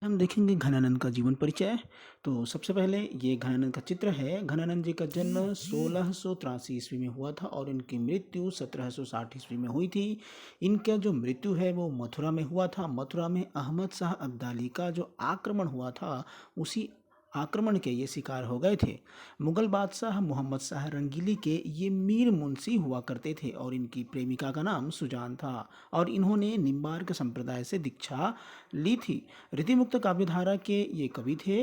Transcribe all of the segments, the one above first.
हम देखेंगे घनानंद का जीवन परिचय। तो सबसे पहले ये घनानंद का चित्र है। घनानंद जी का जन्म 1683 ईस्वी में हुआ था और इनकी मृत्यु 1760 ईस्वी में हुई थी। इनका जो मृत्यु है वो मथुरा में हुआ था। मथुरा में अहमद शाह अब्दाली का जो आक्रमण हुआ था, उसी आक्रमण के ये शिकार हो गए थे। मुगल बादशाह मोहम्मद शाह रंगीली के ये मीर मुंशी हुआ करते थे और इनकी प्रेमिका का नाम सुजान था और इन्होंने निम्बार्क संप्रदाय से दीक्षा ली थी। रीतिमुक्त काव्यधारा के ये कवि थे।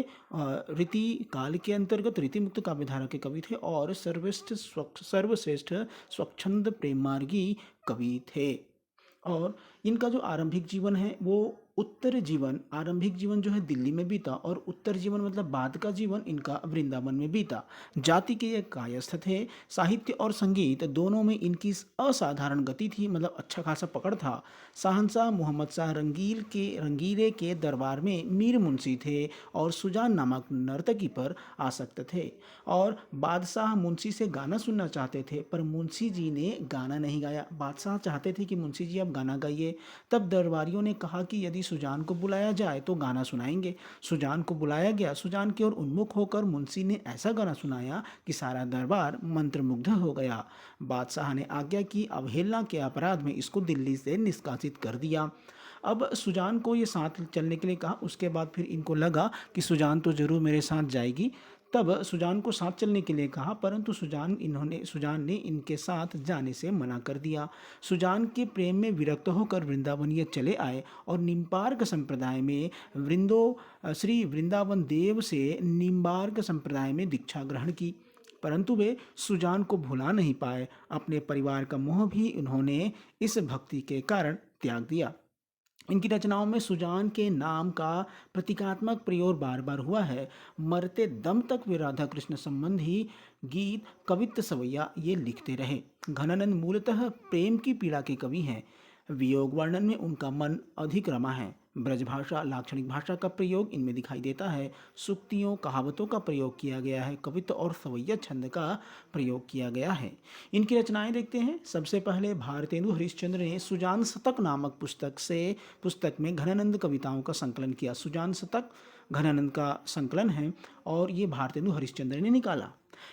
रीति काल के अंतर्गत रीतिमुक्त काव्यधारा के कवि थे और सर्वश्रेष्ठ स्वच्छंद प्रेमार्गी कवि थे। और इनका जो आरंभिक जीवन है वो उत्तर जीवन, आरंभिक जीवन जो है दिल्ली में बीता और उत्तर जीवन मतलब बाद का जीवन इनका वृंदावन में बीता। जाति के ये कायस्थ थे। साहित्य और संगीत दोनों में इनकी असाधारण गति थी, मतलब अच्छा खासा पकड़ था। शहंशाह मोहम्मद शाह रंगीले के दरबार में मीर मुंशी थे और सुजान नामक नर्तकी पर आसक्त थे और बादशाह मुंशी से गाना सुनना चाहते थे, पर मुंशी जी ने गाना नहीं गाया। बादशाह चाहते थे कि मुंशी जी आप गाना गाइए। तब दरबारियों ने कहा कि यदि सुजान को बुलाया जाए तो गाना सुनाएंगे। सुजान को बुलाया गया। सुजान की ओर उन्मुख होकर मुंशी ने ऐसा गाना सुनाया कि सारा दरबार मंत्रमुग्ध हो गया। बादशाह ने आज्ञा की, अवहेलना के अपराध में इसको दिल्ली से निष्कासित कर दिया। अब सुजान को ये साथ चलने के लिए कहा। उसके बाद फिर इनको लगा कि सुजान तो ज़रूर मेरे साथ जाएगी। तब सुजान को साथ चलने के लिए कहा, परंतु सुजान ने इनके साथ जाने से मना कर दिया। सुजान के प्रेम में विरक्त होकर वृंदावन ये चले आए और निम्बार्क संप्रदाय में श्री वृंदावन देव से निम्बार्क संप्रदाय में दीक्षा ग्रहण की। परंतु वे सुजान को भुला नहीं पाए। अपने परिवार का मोह भी उन्होंने इस भक्ति के कारण त्याग दिया। इनकी रचनाओं में सुजान के नाम का प्रतीकात्मक प्रयोग बार बार हुआ है। मरते दम तक वे राधा कृष्ण संबंधी गीत, कवित्त, सवैया ये लिखते रहे। घनानंद मूलतः प्रेम की पीड़ा के कवि हैं। वियोग वर्णन में उनका मन अधिक रमा है। ब्रजभाषा, लाक्षणिक भाषा का प्रयोग इनमें दिखाई देता है। सूक्तियों, कहावतों का प्रयोग किया गया है। कवित्व और सवैया छंद का प्रयोग किया गया है। इनकी रचनाएं देखते हैं। सबसे पहले भारतेंदु हरिश्चंद्र ने सुजान शतक नामक पुस्तक में घनानंद कविताओं का संकलन किया। सुजान शतक घनानंद का संकलन है और ये भारतेंदु हरिश्चंद्र ने निकाला।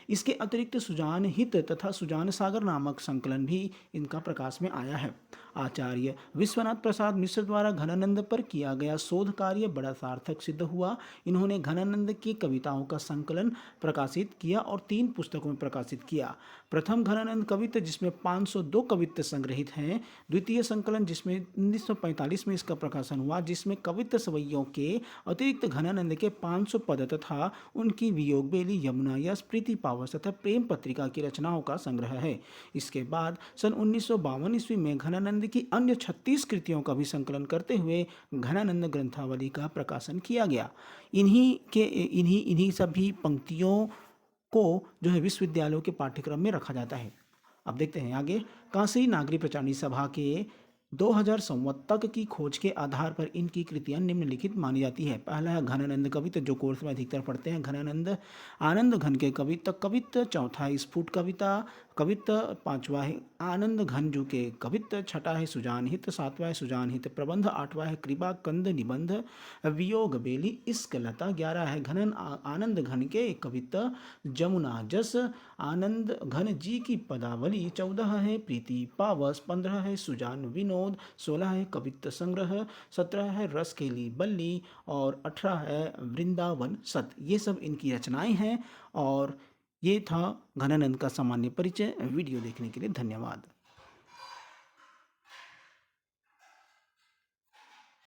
इसके अतिरिक्त सुजान हित तथा सुजान सागर नामक संकलन भी इनका प्रकाश में आया है। आचार्य विश्वनाथ प्रसाद मिश्र द्वारा घनानंद पर किया गया शोध कार्य बड़ा सार्थक सिद्ध हुआ। इन्होंने घनानंद की कविताओं का संकलन प्रकाशित किया और 3 पुस्तकों में प्रकाशित किया। प्रथम घनानंद कवित्त जिसमें 502 कवित्त संग्रहित हैं। द्वितीय संकलन जिसमें 1945 में इसका प्रकाशन हुआ, जिसमें कवित्त सवैयों के अतिरिक्त घनानंद के 500 पद तथा उनकी वियोग बेली, यमुना यश, प्रीति पावस तथा प्रेम पत्रिका की रचनाओं का संग्रह है। इसके बाद सन 1952 ईस्वी में घनानंद की अन्य 36 कृतियों का भी संकलन करते हुए घनानंद ग्रंथावली का प्रकाशन किया गया। इन्हीं सभी पंक्तियों को जो है विश्वविद्यालयों के पाठ्यक्रम में रखा जाता है। अब देखते हैं आगे। काशी नागरी प्रचारणी सभा के 2000 संवत की खोज के आधार पर इनकी कृतियां निम्नलिखित मानी जाती है। पहला है घनानंद कवित्त, जो कोर्स में अधिकतर पढ़ते हैं। घनानंद आनंद घन के कवित्त। चौथा है स्फुट कवित्त। पांचवा है आनंद घन जू के कवित्त। छठा है सुजान हित। सातवां है सुजान हित प्रबंध। आठवां है कृपा कंद निबंध, वियोग बेली, इश्क लता। 11 है आनंद घन के कवित्त, जमुना जस, आनंद घन जी की पदावली। 14 है प्रीति पावस। 15 है सुजान विनोद। 16 है कवित्त संग्रह। 17 है रसकेली बल्ली और 18 है वृंदावन सत। ये सब इनकी रचनाएं हैं और ये था घनानंद का सामान्य परिचय। वीडियो देखने के लिए धन्यवाद।